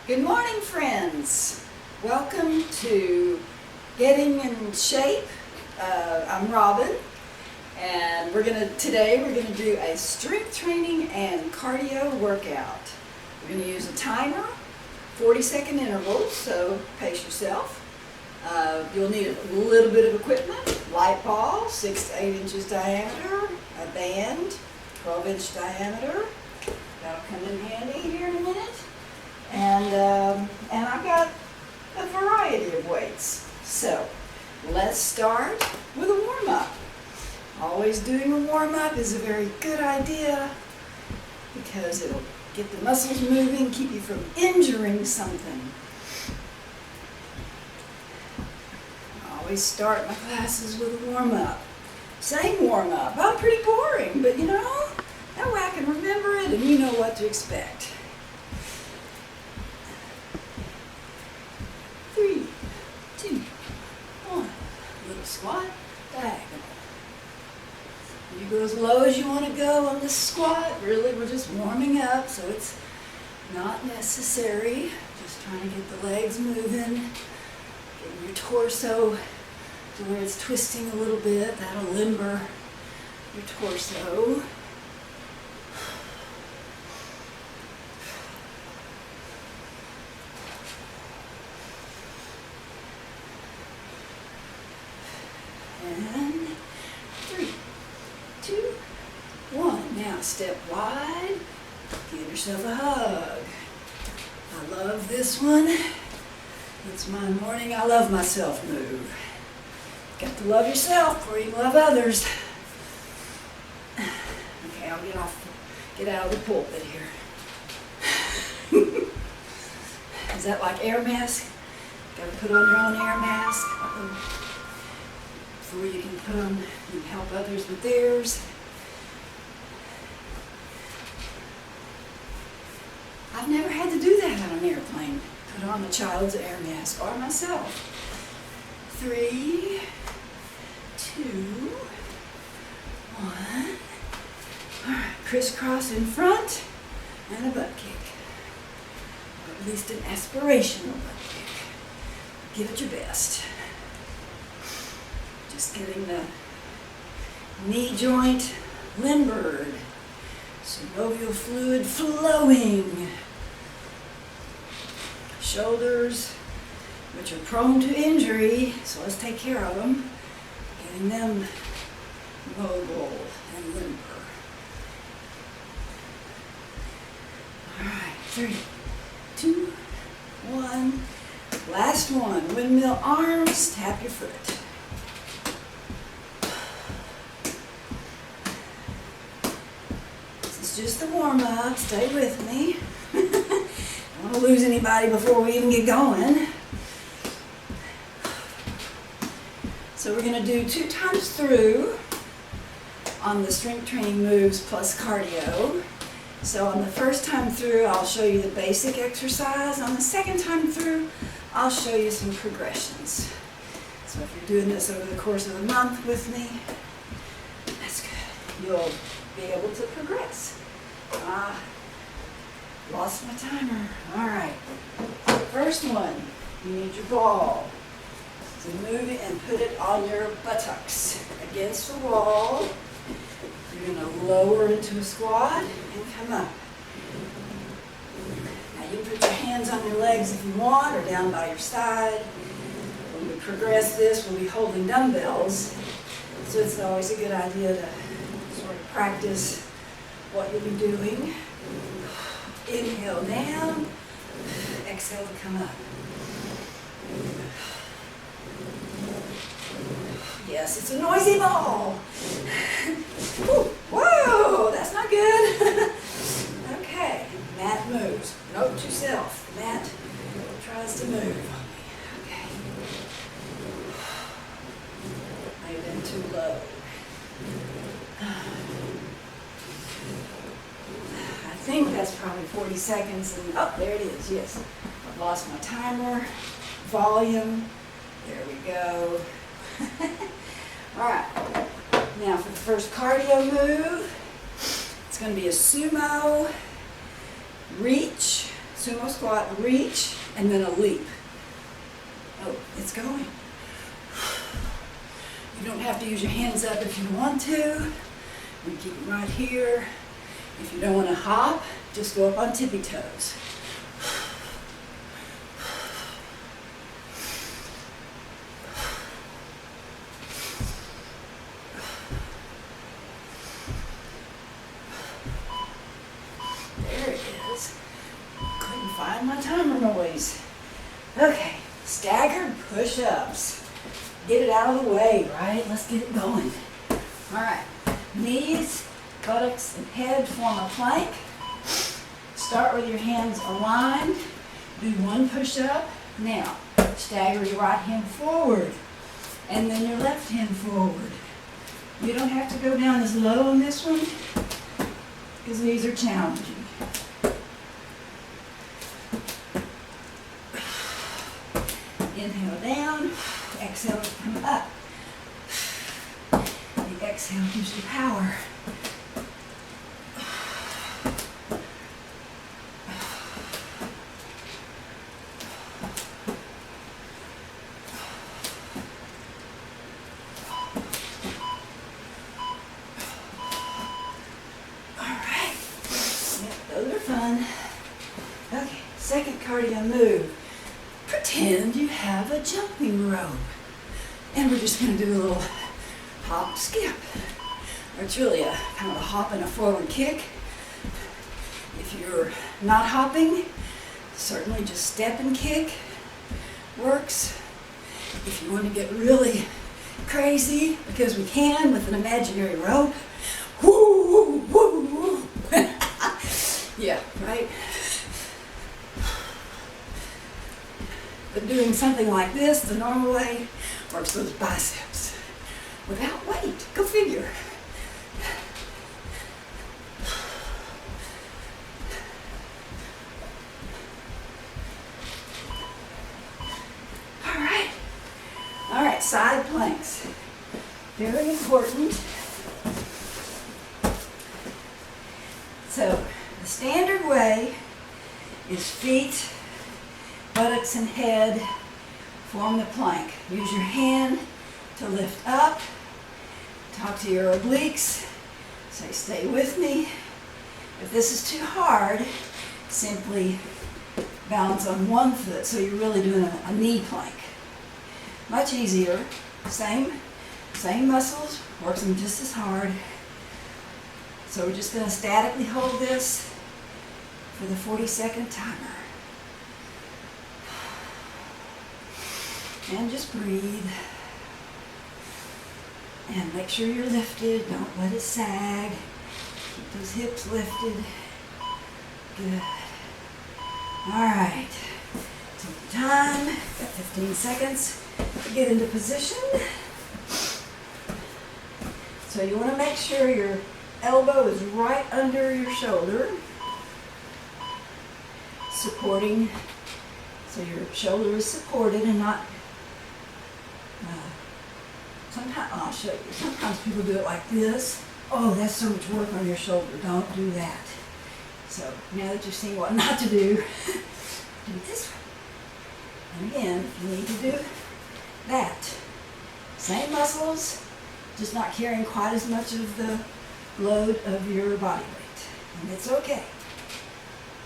Good morning, friends. Welcome to Getting in Shape. I'm Robin, and today we're gonna do a strength training and cardio workout. We're gonna use a timer, 40-second intervals, so pace yourself. You'll need a little bit of equipment: light ball, 6 to 8 inches diameter, a band, 12-inch diameter. That'll come in handy here in a minute. And I've got a variety of weights. So let's start with a warm-up. Always doing a warm-up is a very good idea because it'll get the muscles moving, keep you from injuring something. I always start my classes with a warm-up. Same warm-up. I'm pretty boring, but that way I can remember it and you know what to expect. 3, 2, 1. Little squat, diagonal. You go as low as you want to go on the squat. Really, we're just warming up, so it's not necessary. Just trying to get the legs moving, getting your torso to where it's twisting a little bit. That'll limber your torso. And 3, 2, 1. Now step wide. Give yourself a hug. I love this one. It's my morning I love myself move. Got to love yourself before you love others. Okay, I'll get out of the pulpit here. Is that like air mask? Got to put on your own air mask. Before you can put on and help others with theirs. I've never had to do that on an airplane. Put on a child's air mask or myself. 3, 2, 1. All right, crisscross in front and a butt kick. Or at least an aspirational butt kick. Give it your best. Just getting the knee joint limbered, synovial fluid flowing, shoulders, which are prone to injury, so let's take care of them, getting them mobile and limber. All right, 3, 2, 1. Last one. Windmill arms, tap your foot. Just a warm-up. Stay with me. Don't want to lose anybody before we even get going. So we're going to do 2 times through on the strength training moves plus cardio. So on the first time through, I'll show you the basic exercise. On the second time through, I'll show you some progressions. So if you're doing this over the course of a month with me, that's good. You'll be able to progress. Lost my timer. All right. First one, you need your ball. So move it and put it on your buttocks against the wall. You're going to lower into a squat and come up. Now you can put your hands on your legs if you want or down by your side. When we progress this, we'll be holding dumbbells. So it's always a good idea to sort of practice what you'll be doing. Inhale down, exhale to come up. Yes, it's a noisy ball. Ooh, whoa, that's not good. Okay, mat moves. Note to self, mat tries to move on me. Okay. May have been too low. I think that's probably 40 seconds. And, oh, there it is, yes. I've lost my timer. Volume. There we go. All right. Now for the first cardio move, it's going to be a sumo reach. sumo squat, reach, and then a leap. Oh, it's going. You don't have to use your hands up if you want to. You keep it right here. If you don't want to hop, just go up on tippy toes. There it is. Couldn't find my timer noise. Okay, staggered push-ups. Get it out of the way, right? Let's get it going. All right, knees, buttocks, and head form a plank. Start with your hands aligned. Do one push-up. Now, stagger your right hand forward, and then your left hand forward. You don't have to go down as low on this one, because these are challenging. Inhale down, exhale to come up. The exhale gives you power. Those are fun. Okay, second cardio move. Pretend you have a jumping rope. And we're just going to do a little hop skip. Or it's really a kind of a hop and a forward kick. If you're not hopping, certainly just step and kick works. If you want to get really crazy, because we can with an imaginary rope, woo, woo, woo. Yeah, right? But doing something like this, the normal way, works those biceps. Without weight, go figure. All right, side planks. Very important. So, the standard way is feet, buttocks, and head form the plank. Use your hand to lift up. Talk to your obliques. Say, stay with me. If this is too hard, simply balance on one foot. So you're really doing a knee plank. Much easier. Same muscles, works them just as hard. So we're just going to statically hold this for the 40-second timer. And just breathe. And make sure you're lifted. Don't let it sag. Keep those hips lifted. Good. All right. Take your time. Got 15 seconds to get into position. So you want to make sure your elbow is right under your shoulder, supporting, so your shoulder is supported and not, sometimes, I'll show you, sometimes people do it like this. Oh, that's so much work on your shoulder. Don't do that. So now that you've seen what not to do, do it this way. And again, if you need to do that, same muscles, just not carrying quite as much of the load of your body weight. And it's okay.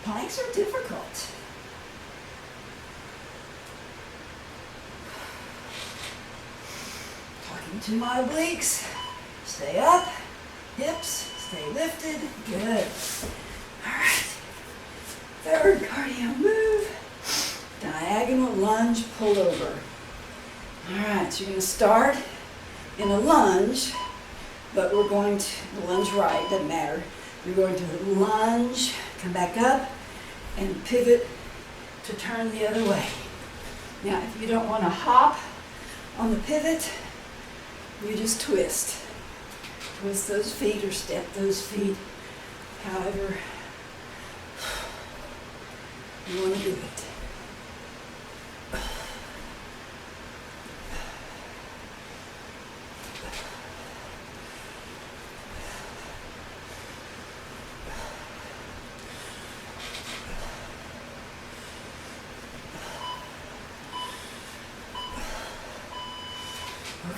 Planks are difficult. Talking to my obliques. Stay up. Hips. Stay lifted. Good. All right. Third cardio move. Diagonal lunge pullover. All right. So you're going to start in a lunge, but we're going to lunge right, doesn't matter. You're going to lunge, come back up, and pivot to turn the other way. Now, if you don't want to hop on the pivot, you just twist. Twist those feet or step those feet, however you want to do it.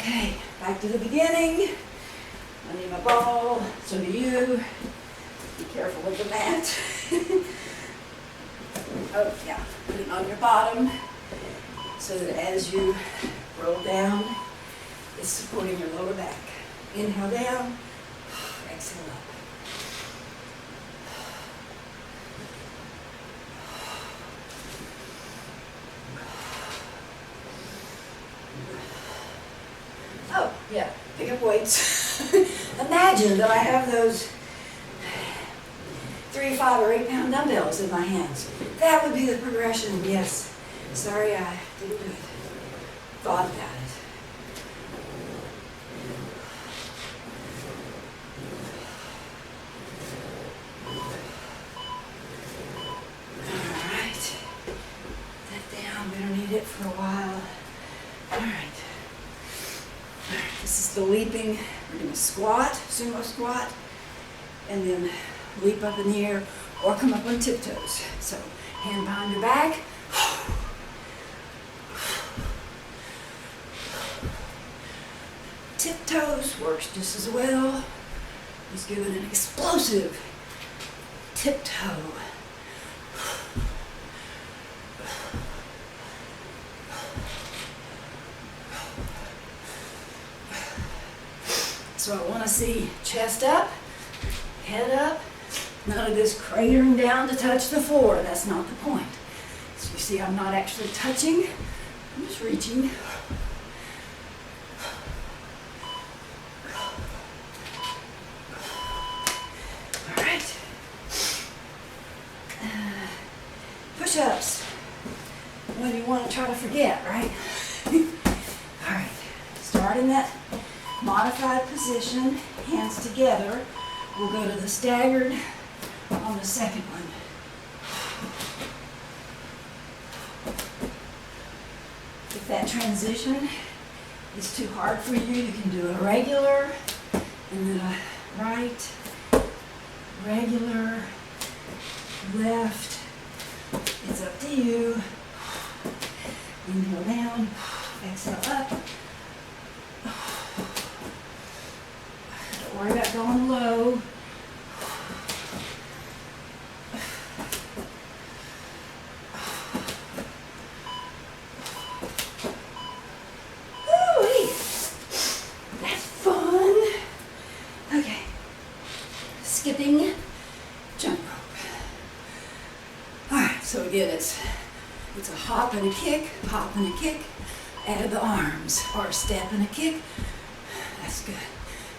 Okay, back to the beginning. I need my ball, so do you. Be careful with the mat. Oh, yeah, put it on your bottom so that as you roll down, it's supporting your lower back. Inhale down, exhale up. Oh, yeah, pick up weights. Imagine that I have those 3, 5, or 8 pound dumbbells in my hands. That would be the progression, yes. Sorry I didn't do it. Thought about it. Alright. That down, we don't need it for a while. Alright. This is the leaping. We're going to squat, sumo squat, and then leap up in the air or come up on tiptoes. So hand behind your back. Tiptoes works just as well. Just give it an explosive tiptoe. So I want to see chest up, head up, none of this cratering down to touch the floor. That's not the point. So you see I'm not actually touching, I'm just reaching. All right. Push-ups. When you want to try to forget, right? All right. Start in that modified position, hands together. We'll go to the staggered on the second one. If that transition is too hard for you, you can do a regular and then a right, regular, left. It's up to you. Inhale down, exhale up. Don't worry about going low. Ooh-wee. That's fun. Okay. Skipping jump rope. Alright, so again it's a hop and a kick, hop and a kick. Add the arms, or a step and a kick. That's good.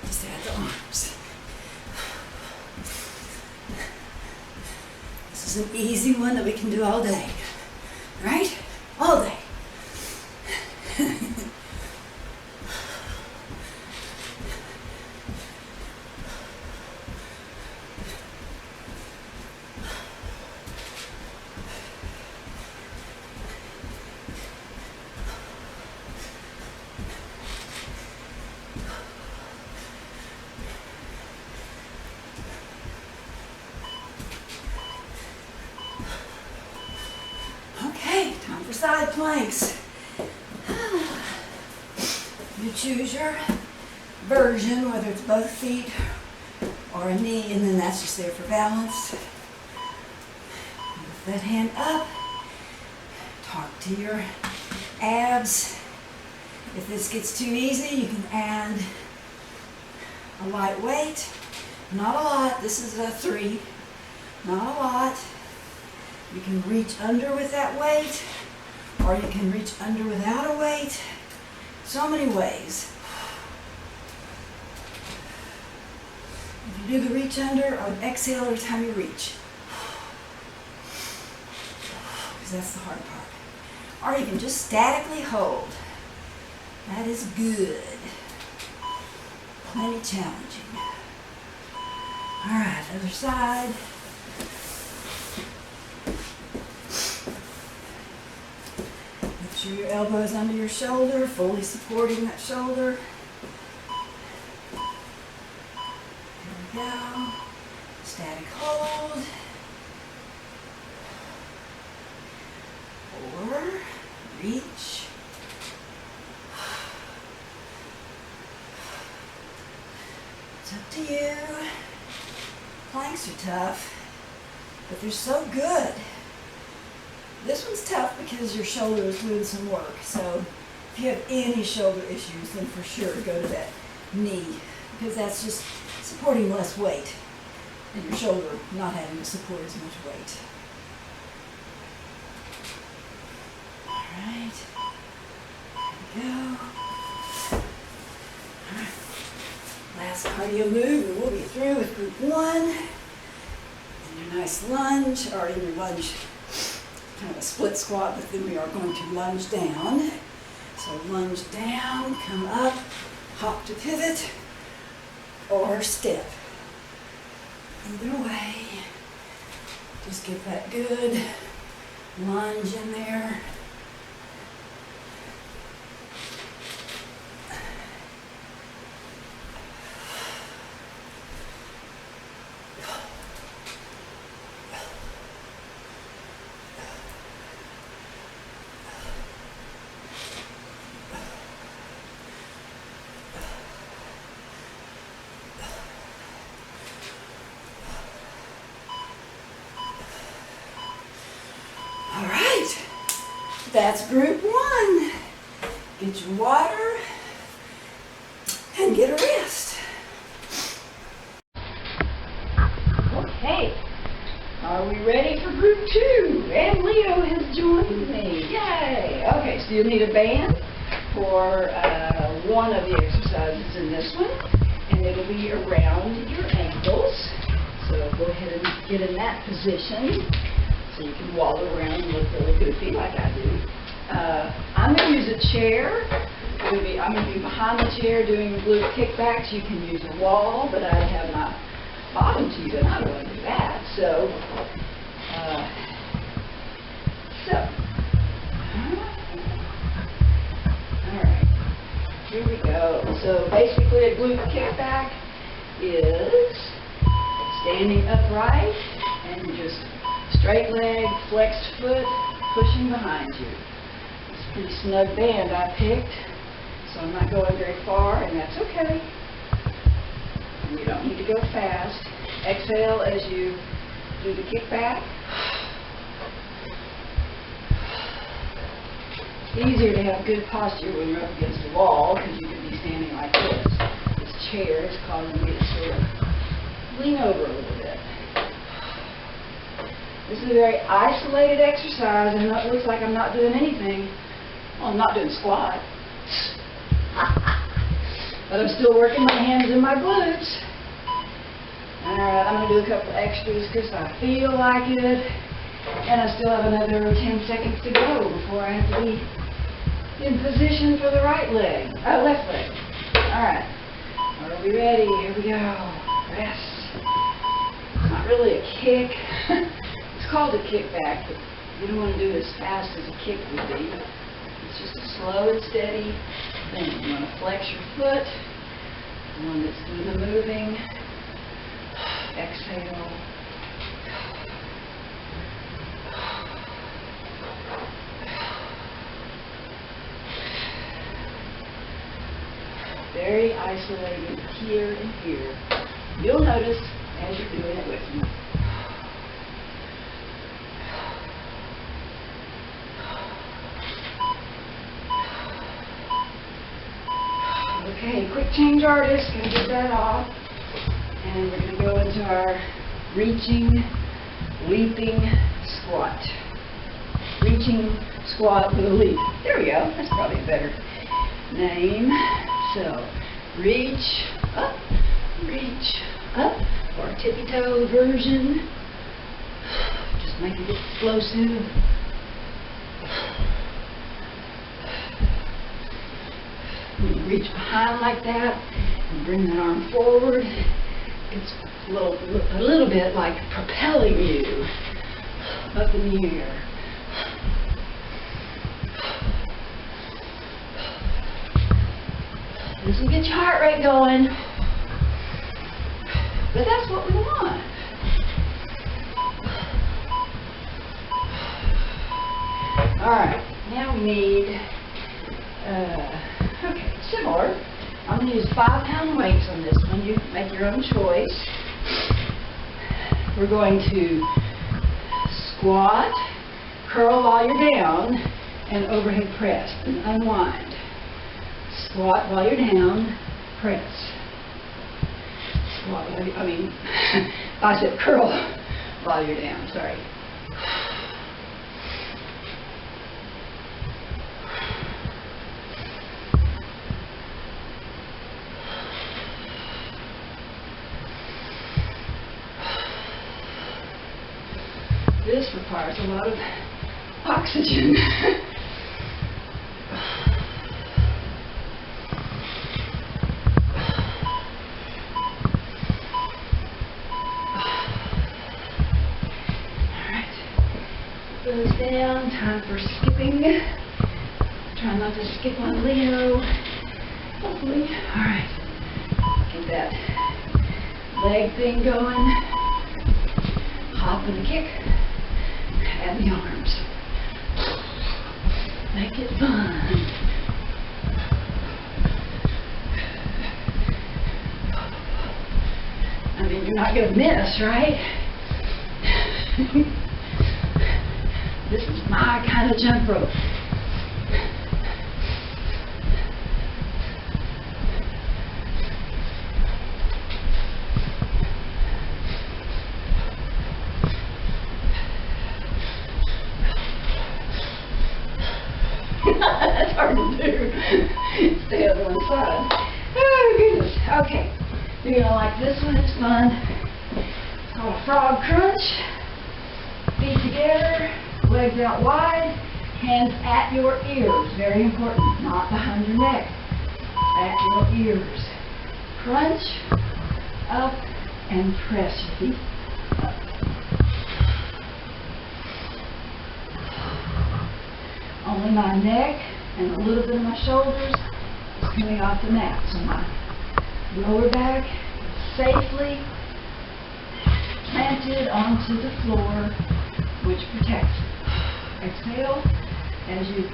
Just add the arms. This is an easy one that we can do all day. Right? All day. Okay, time for side planks. You choose your version, whether it's both feet or a knee, and then that's just there for balance. Lift that hand up. Talk to your abs. If this gets too easy, you can add a light weight. Not a lot. This is a 3. Not a lot. You can reach under with that weight, or you can reach under without a weight. So many ways. If you do the reach under, I would exhale every time you reach. Because that's the hard part. Or you can just statically hold. That is good. Plenty challenging. All right, other side. Make sure your elbow is under your shoulder, fully supporting that shoulder. There we go. Static hold. Or reach. Planks are tough, but they're so good. This one's tough because your shoulder is doing some work. So if you have any shoulder issues, then for sure go to that knee, because that's just supporting less weight and your shoulder not having to support as much weight. All right, there we go. All right, last cardio move, and we'll be through with group 1. And your nice lunge, or in your lunge, kind of a split squat, but then we are going to lunge down. So lunge down, come up, hop to pivot, or step. Either way, just get that good lunge in there. That's group 1. Get your water and get a rest. Okay, are we ready for group 2? And Leo has joined me. Yay! Okay, so you'll need a band for one of the exercises in this one, and it'll be around your ankles. So go ahead and get in that position. So you can waddle around and look really goofy like I do. I'm going to use a chair. I'm going to be behind the chair doing glute kickbacks. You can use a wall, but I have my bottom to you, and I don't want to do that. So, all right, here we go. So basically a glute kickback is standing upright and just straight leg, flexed foot, pushing behind you. It's a pretty snug band I picked, so I'm not going very far, and that's okay. And you don't need to go fast. Exhale as you do the kickback. It's easier to have good posture when you're up against a wall, because you could be standing like this. This chair is causing me to sort of lean over a little bit. This is a very isolated exercise, and it looks like I'm not doing anything. Well, I'm not doing squat. But I'm still working my hands and my glutes. Alright, I'm going to do a couple extras because I feel like it. And I still have another 10 seconds to go before I have to be in position for the left leg. Alright, are we ready? Here we go. Rest. It's not really a kick. It's called a kickback, but you don't want to do it as fast as a kick would be. It's just a slow and steady thing. You want to flex your foot, the one that's doing the moving. Exhale. Very isolated here and here. You'll notice as you're doing it with me. Okay, quick change artist, gonna get that off. And we're gonna go into our reaching, leaping squat. Reaching squat with a leap. There we go, that's probably a better name. So, reach up, or a tippy-toe version. Just make it explosive. Reach behind like that and bring that arm forward. It's a little bit like propelling you up in the air. This will get your heart rate going, but that's what we want. All right, now we need okay, similar. I'm going to use 5-pound weights on this one. You can make your own choice. we're going to squat, curl while you're down, and overhead press, and unwind. Squat while you're down, press. Squat while I said curl while you're down, sorry. This requires a lot of oxygen. Alright, goes down, time for skipping. Try not to skip on Leo, hopefully. Alright, get that leg thing going. Hop and kick. Add the arms. Make it fun. I mean, you're not going to miss, right? This is my kind of jump rope. That's hard to do. Stay on one side. Oh, goodness. Okay. You're going to like this one. It's fun. It's called a frog crunch. Feet together. Legs out wide. Hands at your ears. Very important. Not behind your neck. At your ears. Crunch. Up. And press your feet up. Only my neck and a little bit of my shoulders is coming off the mat. So my lower back is safely planted onto the floor, which protects it. Exhale as you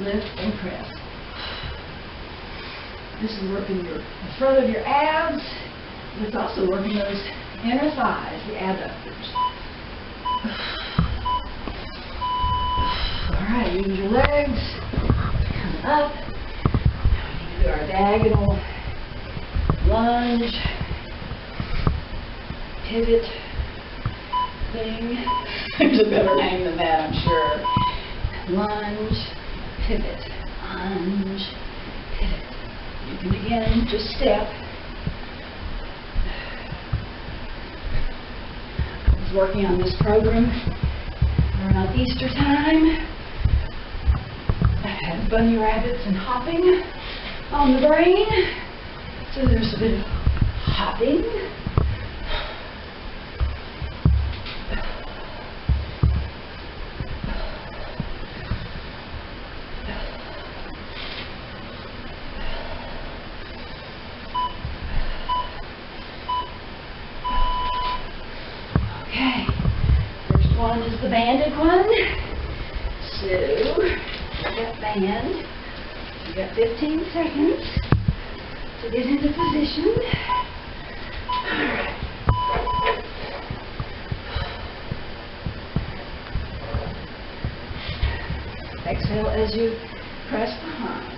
lift and press. This is working the front of your abs, but it's also working those inner thighs, the adductors. Alright, use your legs, come up. Now we need to do our diagonal lunge, pivot thing. There's a better name than that, I'm sure. Lunge, pivot, lunge, pivot. You can again just step. I was working on this program around Easter time. I had bunny rabbits and hopping on the brain, so there's a bit of hopping. Okay, first one is the banded one. So, that band, you got 15 seconds to get into position. Alright. Exhale as you press behind.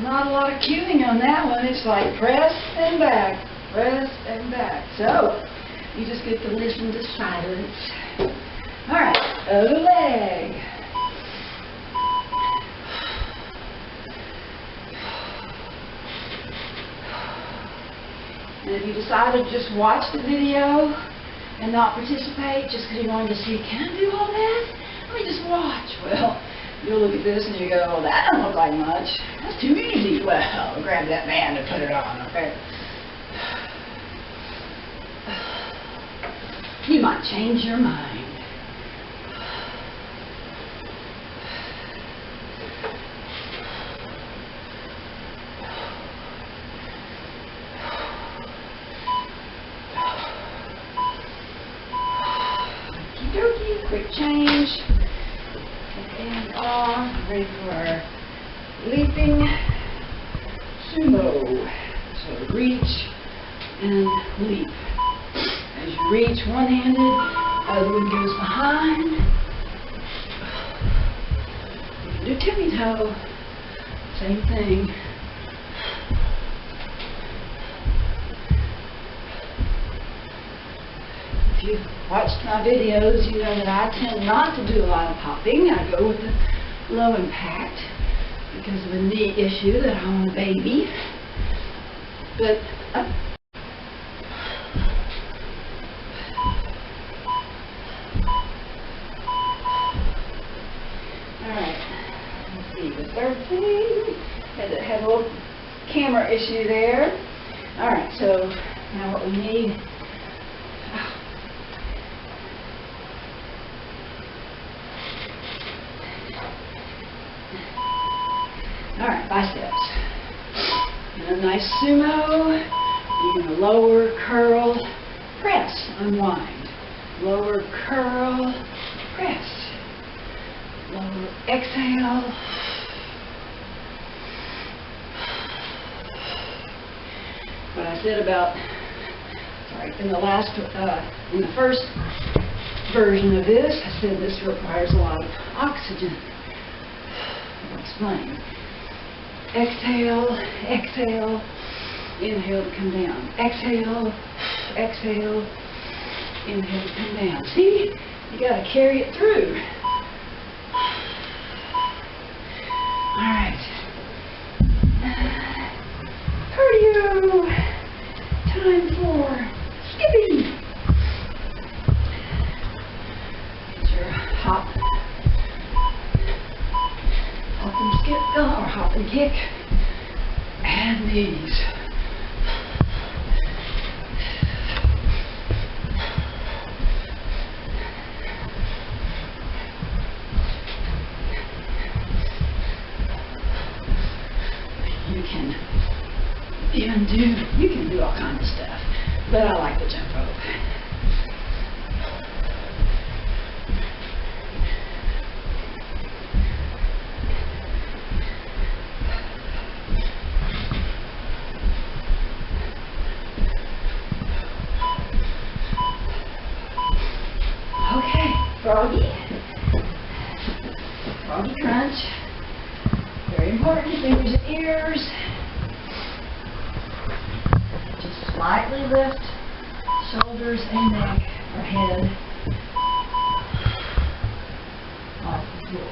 Not a lot of cueing on that one. It's like press and back, press and back. So, you just get to listen to silence. Alright, other leg. And if you decide to just watch the video and not participate just because you wanted to see, can I do all that? Let me just watch. Well, you'll look at this and you go, well, that don't look like much. That's too easy. Well, grab that band and put it on, okay? you might change your mind. Okie-dokie, quick change. And off, ready for our leaping sumo. So reach and leap. As you reach one-handed, other one goes behind. You can do tippy toe. Same thing. If you've watched my videos, you know that I tend not to do a lot of popping. I go with the low impact because of a knee issue that I own a baby. But alright, let's see, the third thing, had a little camera issue there. Alright, so now what we need, alright, biceps. And a nice sumo, you're going to lower, curl, press, unwind. Lower, curl, press. Lower, exhale. What I said about, in the first version of this, I said this requires a lot of oxygen. I'll explain. Exhale, exhale, inhale to come down. Exhale, exhale, inhale to come down. See, you got to carry it through. All right. Cardio. Time for skipping. Get your hop and skip, or hop and kick, and knees. You can do all kinds of stuff, but I like the jump rope. Okay, froggy crunch. Very important, fingers and ears. Just slightly lift shoulders and neck or head off the floor.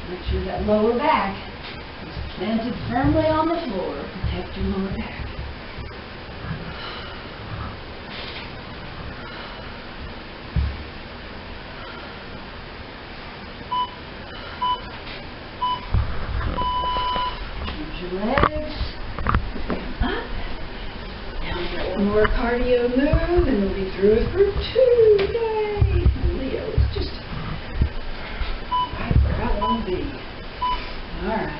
Make sure that lower back is planted firmly on the floor. Protect your lower back. Use your legs. Up. Now we got one more cardio move and we'll be through with group 2. Yay! And Leo is just right where I want to be. Alright.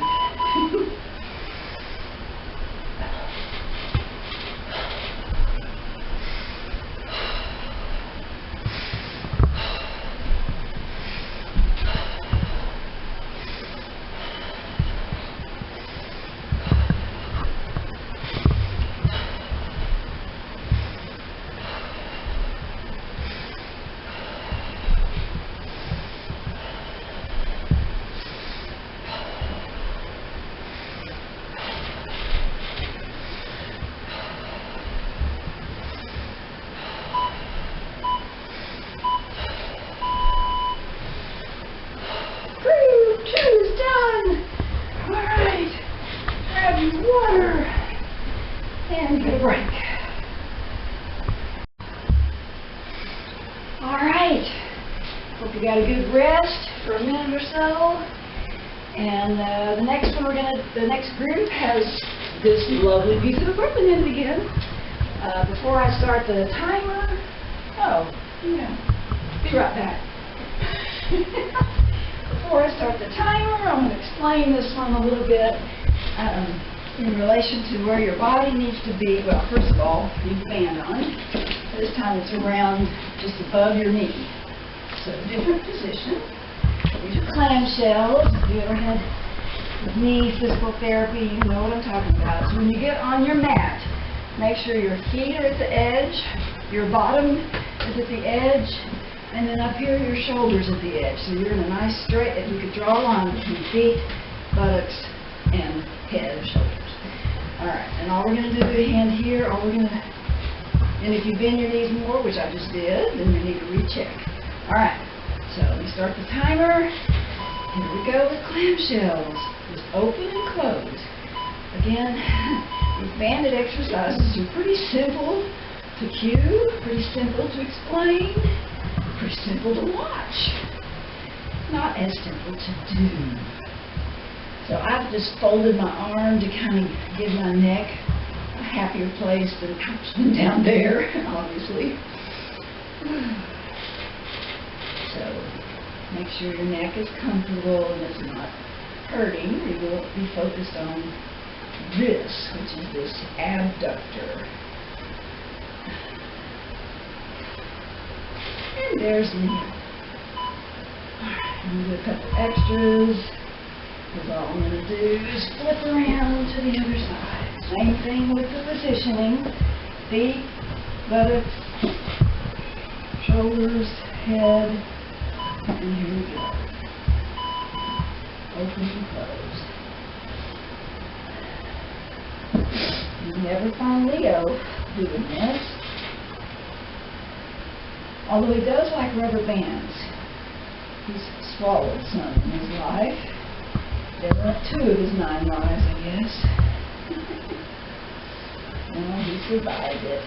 And get a break. All right. Hope you got a good rest for a minute or so. And the next group has this lovely piece of equipment in it again. Before I start the timer, be right back. Before I start the timer, I'm going to explain this one a little bit in relation to where your body needs to be. Well, first of all, leave the band on. This time it's around just above your knee. So different position. These are clamshells. If you ever had knee physical therapy, you know what I'm talking about. So when you get on your mat, make sure your feet are at the edge, your bottom is at the edge, and then up here your shoulders at the edge. So you're in a nice straight, if you could draw a line between feet, buttocks, and head or shoulders. Alright, and all we're going to do is hand here, and if you bend your knees more, which I just did, then you need to recheck. Alright, so we start the timer. Here we go with clamshells. Just open and close. Again, these banded exercises are pretty simple to cue, pretty simple to explain, pretty simple to watch. Not as simple to do. So I've just folded my arm to kind of give my neck a happier place than down there, obviously. So make sure your neck is comfortable and it's not hurting. We will be focused on this, which is this abductor. And there's Leo. Alright, I'm going to do a couple extras. Because all I'm going to do is flip around to the other side. Same thing with the positioning. Feet, buttocks, shoulders, head, and here we go. Open and close. You never find Leo doing this. Although he does like rubber bands. He's swallowed some in his life. There were 2 of his 9 lives, I guess. Well, he survived it.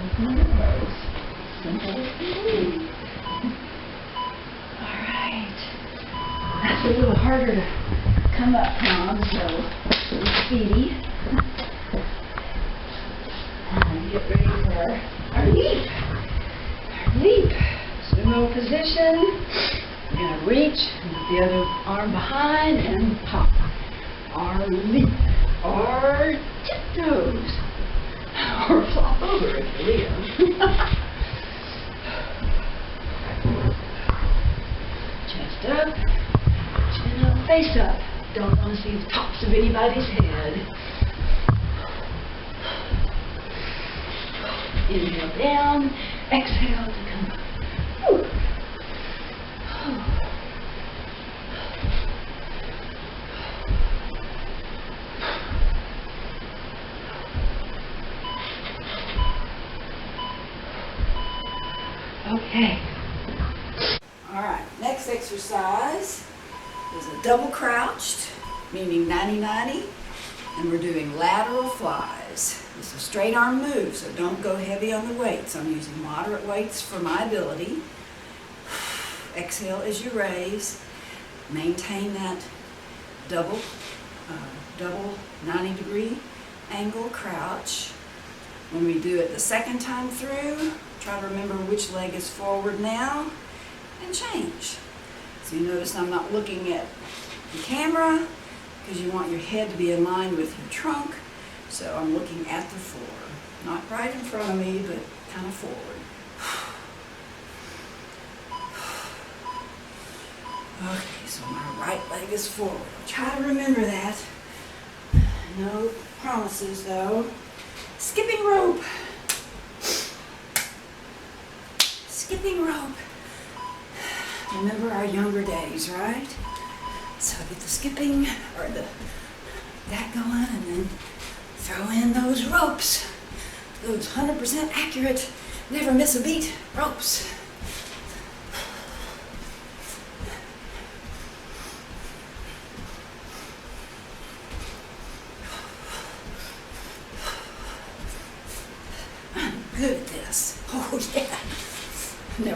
Open and close. Simple as can be. Alright. That's a little harder to come up from, so be speedy. Get ready for our leap. Our leap. Sumo position. We're going to reach with the other arm behind and pop. Our leap. Our tiptoes. Or flop over if you're Leo. Chest up. Chin up. Face up. Don't want to see the tops of anybody's head. Inhale down, exhale to come up. Whew. Okay. All right, next exercise is a double crouched, meaning 90-90, and we're doing lateral flies. It's a straight arm move, so don't go heavy on the weights. I'm using moderate weights for my ability. Exhale as you raise. Maintain that double 90-degree angle crouch. When we do it the second time through, try to remember which leg is forward now and change. So you notice I'm not looking at the camera because you want your head to be in line with your trunk. So I'm looking at the floor, not right in front of me, but kind of forward. Okay, so my right leg is forward. Try to remember that. No promises though. Skipping rope. Skipping rope. Remember our younger days, right? So get the skipping or that going, and then throw in those ropes. Those 100% accurate, never miss a beat ropes.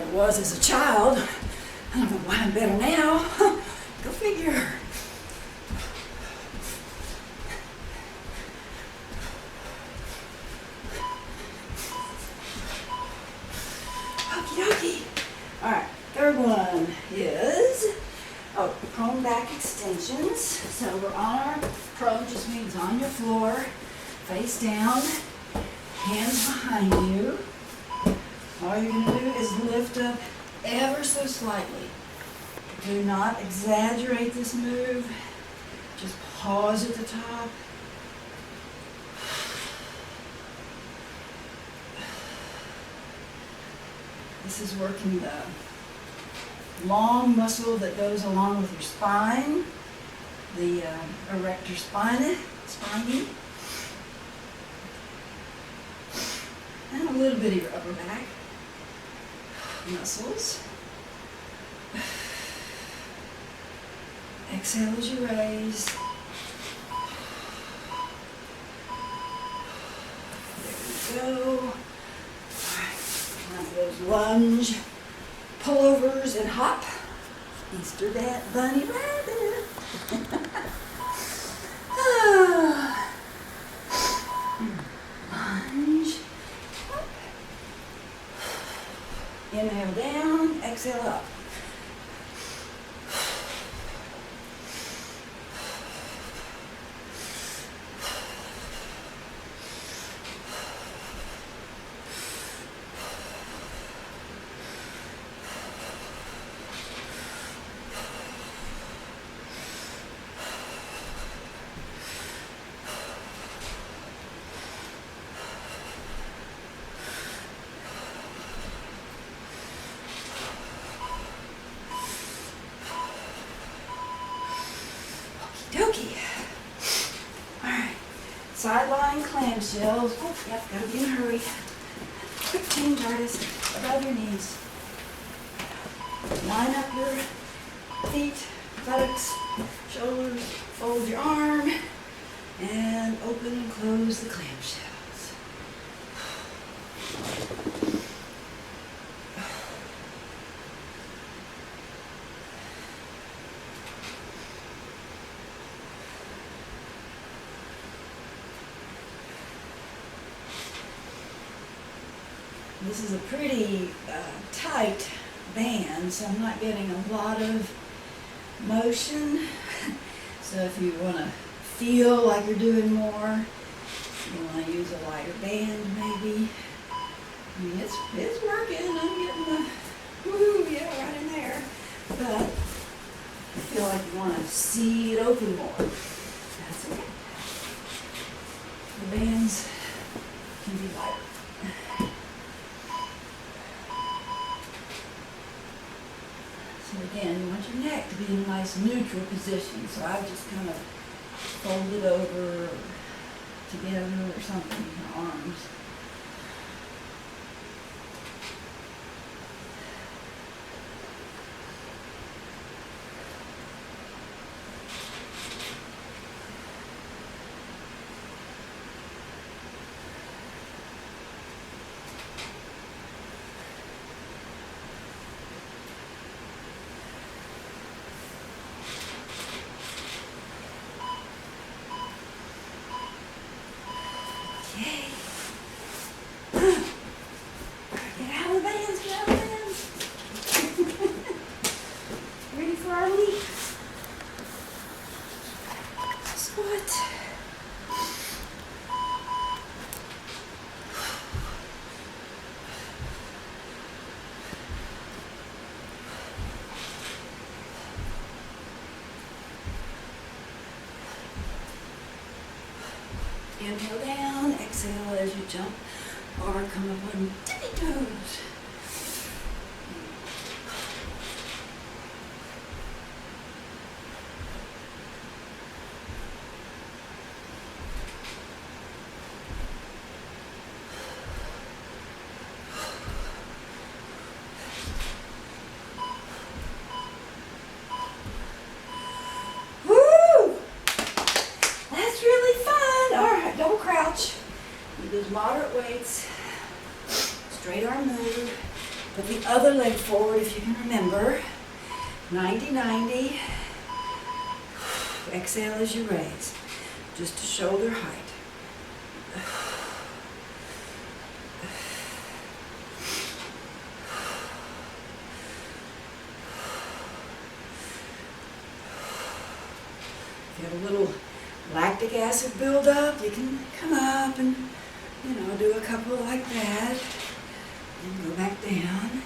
never was as a child. I don't know why I'm better now. Go figure. Okie dokie. All right, third one is prone back extensions. So we're on our prone, just means on your floor, face down, hands behind you. All you're going to do is lift up ever so slightly. Do not exaggerate this move. Just pause at the top. This is working the long muscle that goes along with your spine, the erector spinae, and a little bit of your upper back muscles. Exhale as you raise. There we go. All right, now for those lunge pullovers and hop. Easter bunny rabbit. Lunge. Up. Inhale down, exhale up. Dokie. Alright. Sideline clamshells. Oh, yep, gotta be in a hurry. Quick change, artist. Above your knees. Line up your feet, buttocks, shoulders, fold your arm, and open and close the clamshells. This is a pretty tight band, so I'm not getting a lot of motion. So if you want to feel like you're doing more, you want to use a lighter band maybe. I mean, it's working. I'm getting the woo, yeah, right in there. But I feel like you want to see it open more. That's okay. The bands can be lighter. So again, you want your neck to be in a nice neutral position. So I just kind of fold it over or together or something in your arms. Yay. Get out of the bands, get out of the bands. Ready for our leap? Squat. Inhale down, exhale as you jump or come up on tippy toes. Don't crouch. Do those moderate weights. Straight arm moves. the other leg forward if you can remember. 90-90. Exhale as you raise, just to shoulder height. If you have a little lactic acid buildup, you can come up and, do a couple like that, and go back down.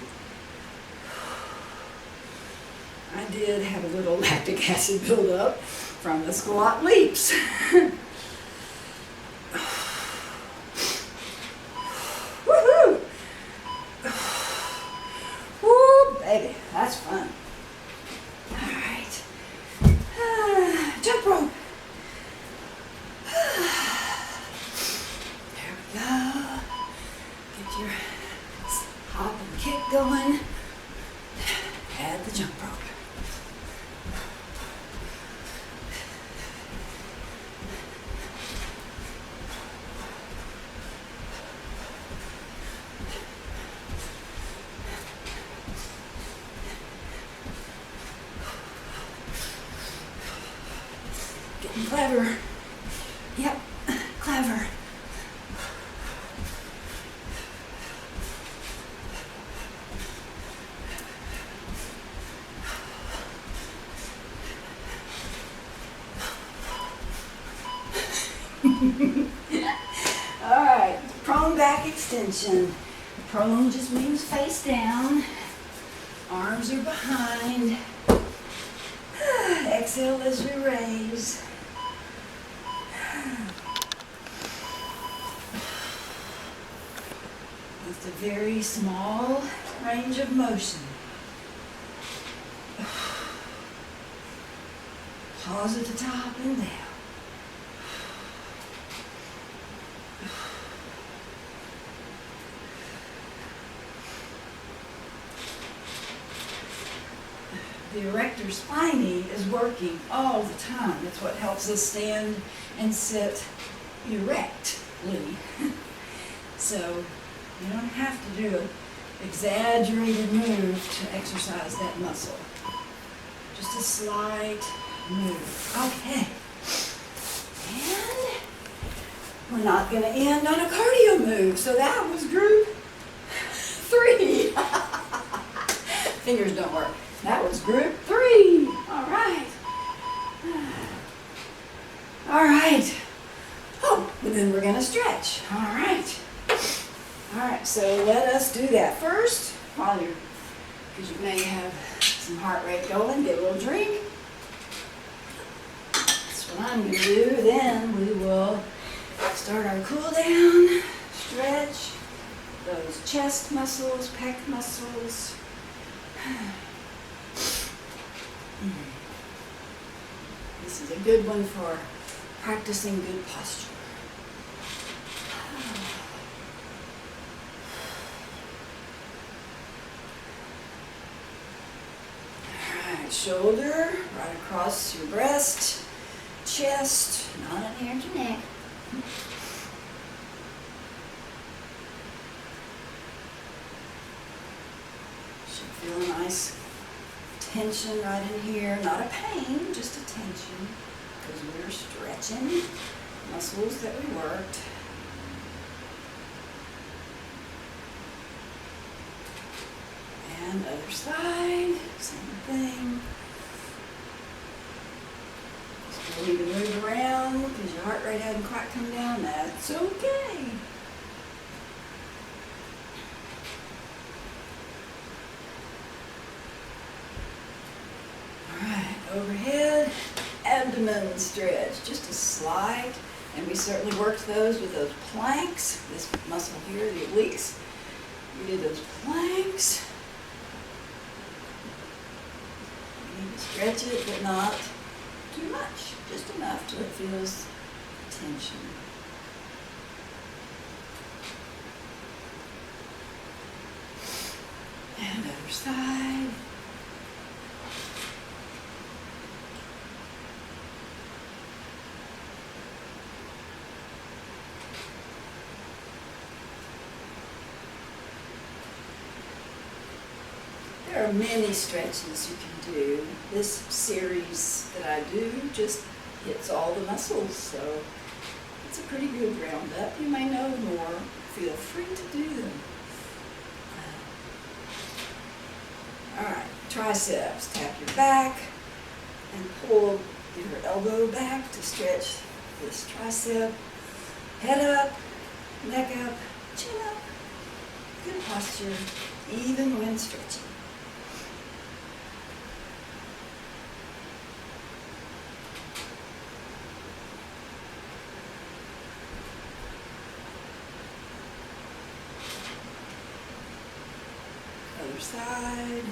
I did have a little lactic acid buildup from the squat leaps. Woohoo! Woo, baby, that's fun. All right. Jump rope. There we go. Get your hop and kick going. Add the jump rope. Getting clever. Yep, clever. All right, prone back extension. Prone just means face down. Arms are behind. Exhale as we raise. It's a very small range of motion. Pause at the top and down. The erector spinae is working all the time. That's what helps us stand and sit erectly. So you don't have to do an exaggerated move to exercise that muscle. Just a slight move. Okay. And we're not going to end on a cardio move. So that was group 3. Fingers don't work. That was group 3. All right. All right. Oh, and then we're going to stretch. All right. All right, so let us do that first, while because you may have some heart rate going, get a little drink. That's what I'm going to do. Then we will start our cool down, stretch those chest muscles, pec muscles. This is a good one for practicing good posture. Shoulder right across your breast, chest, not underneath your neck. Should feel a nice tension right in here. Not a pain, just a tension, because we're stretching muscles that we worked. And other side, same thing. Just need to move around because your heart rate hasn't quite come down. That's okay. All right, overhead, abdomen stretch, just a slight. And we certainly worked those with those planks. This muscle here, the obliques. We did those planks. Stretch it, but not too much. Just enough till it feels tension. And other side. There are many stretches you can do. This series that I do just hits all the muscles, so it's a pretty good roundup. You may know more. Feel free to do them. All right, triceps. Tap your back and pull your elbow back to stretch this tricep. Head up, neck up, chin up. Good posture, even when stretching. Other side.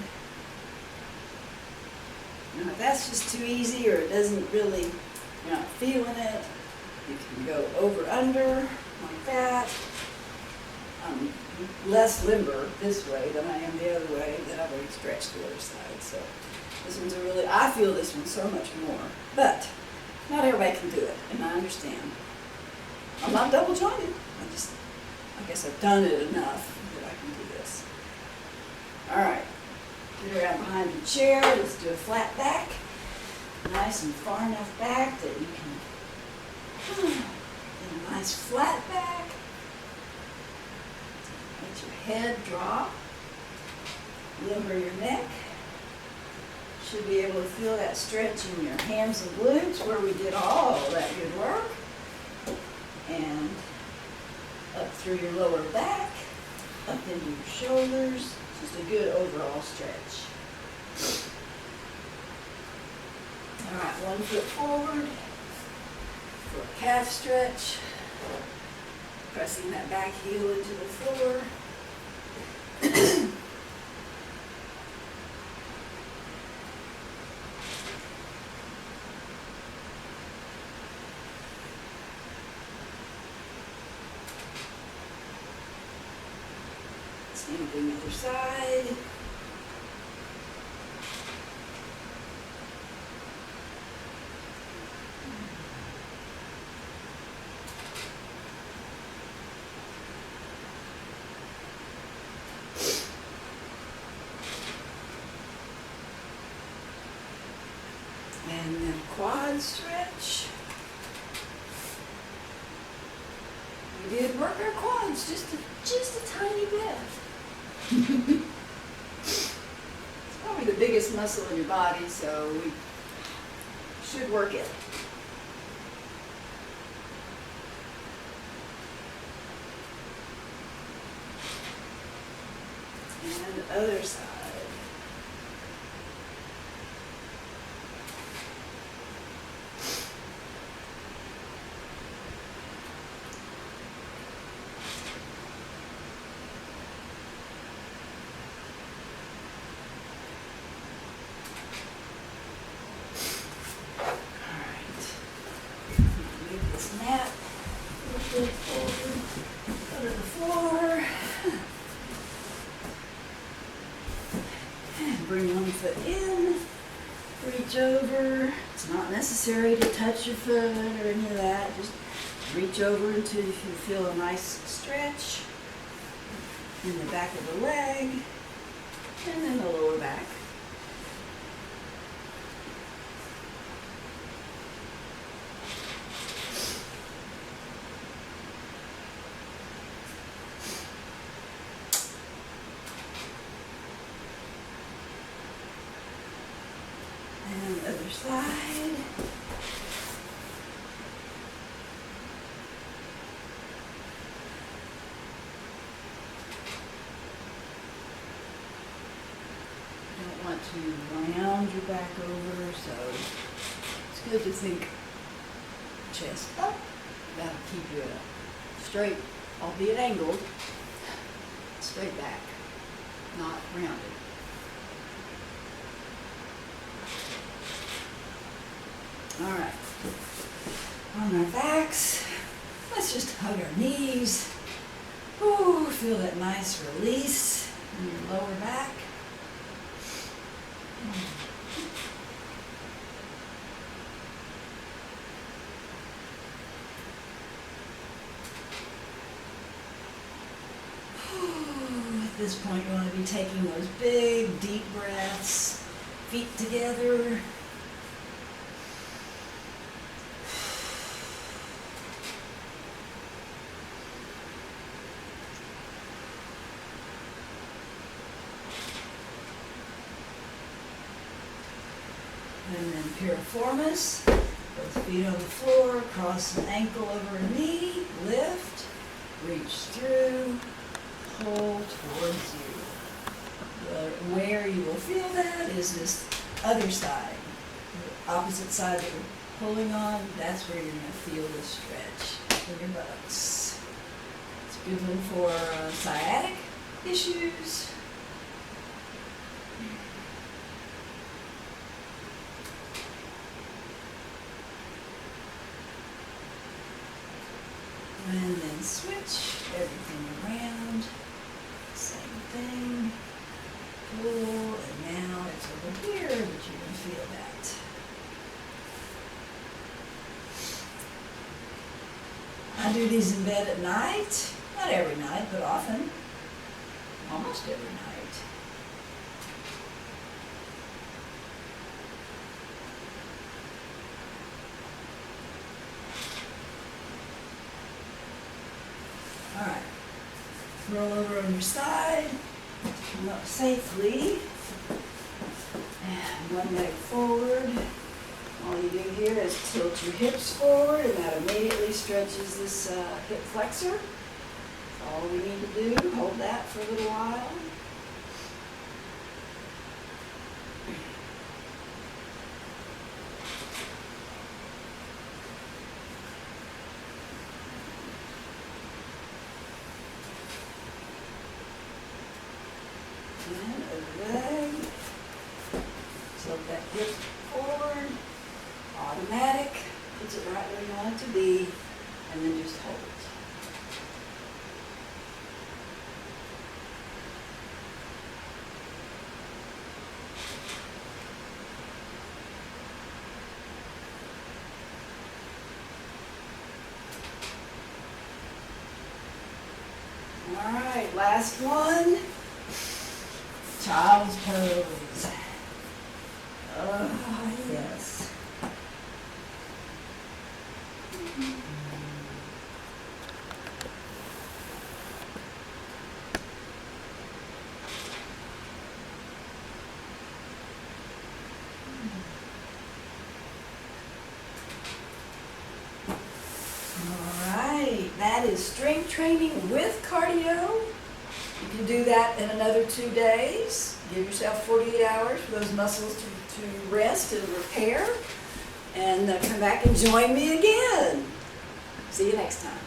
Now if that's just too easy or it doesn't really, you're not feeling it, you can go over under like that. I'm less limber this way than I am the other way, that I've already stretched the other side. So this one's I feel this one so much more. But not everybody can do it, and I understand. I'm not double jointed. I guess I've done it enough that I can do this. All right, get around behind your chair. Let's do a flat back. Nice and far enough back that you can get a nice flat back. Let your head drop. Limber your neck. Should be able to feel that stretch in your hams and glutes where we did all that good work. And up through your lower back, up into your shoulders. Just a good overall stretch. All right, 1 foot forward for a calf stretch. Pressing that back heel into the floor. Same thing other side. And then quad stretch. We did work our quads just a tiny bit. It's probably the biggest muscle in your body, so we should work it. And the other side. Mat, push it forward, go to the floor, and bring 1 foot in, reach over. It's not necessary to touch your foot or any of that, just reach over until you feel a nice stretch in the back of the leg, and then the lower back. And the other side. You don't want to round your back over, so it's good to think chest up. That'll keep you straight, albeit angled, straight back, not rounded. All right, on our backs, let's just hug our knees. Ooh, feel that nice release in your lower back. this point, you want to be taking those big, deep breaths, feet together. And then piriformis, both feet on the floor, cross an ankle over a knee, lift, reach through, pull towards you. Where you will feel that is this other side, the opposite side that you're pulling on, that's where you're going to feel the stretch in your buttocks. It's a good one for sciatic issues. And then switch everything around, same thing, pull, and now it's over here that you can feel that. I do these in bed at night, not every night, but often, almost every night. All right, roll over on your side, come up safely, and one leg forward. All you do here is tilt your hips forward, and that immediately stretches this hip flexor. That's all we need to do. Hold that for a little while. And over leg, tilt that hip forward, automatic, puts it right where you want it to be, and then just hold it. All right, last one. Child's pose. Oh, yes. All right, that is strength training with cardio. You can do that in another 2 days. Give yourself 48 hours for those muscles to rest and repair. And come back and join me again. See you next time.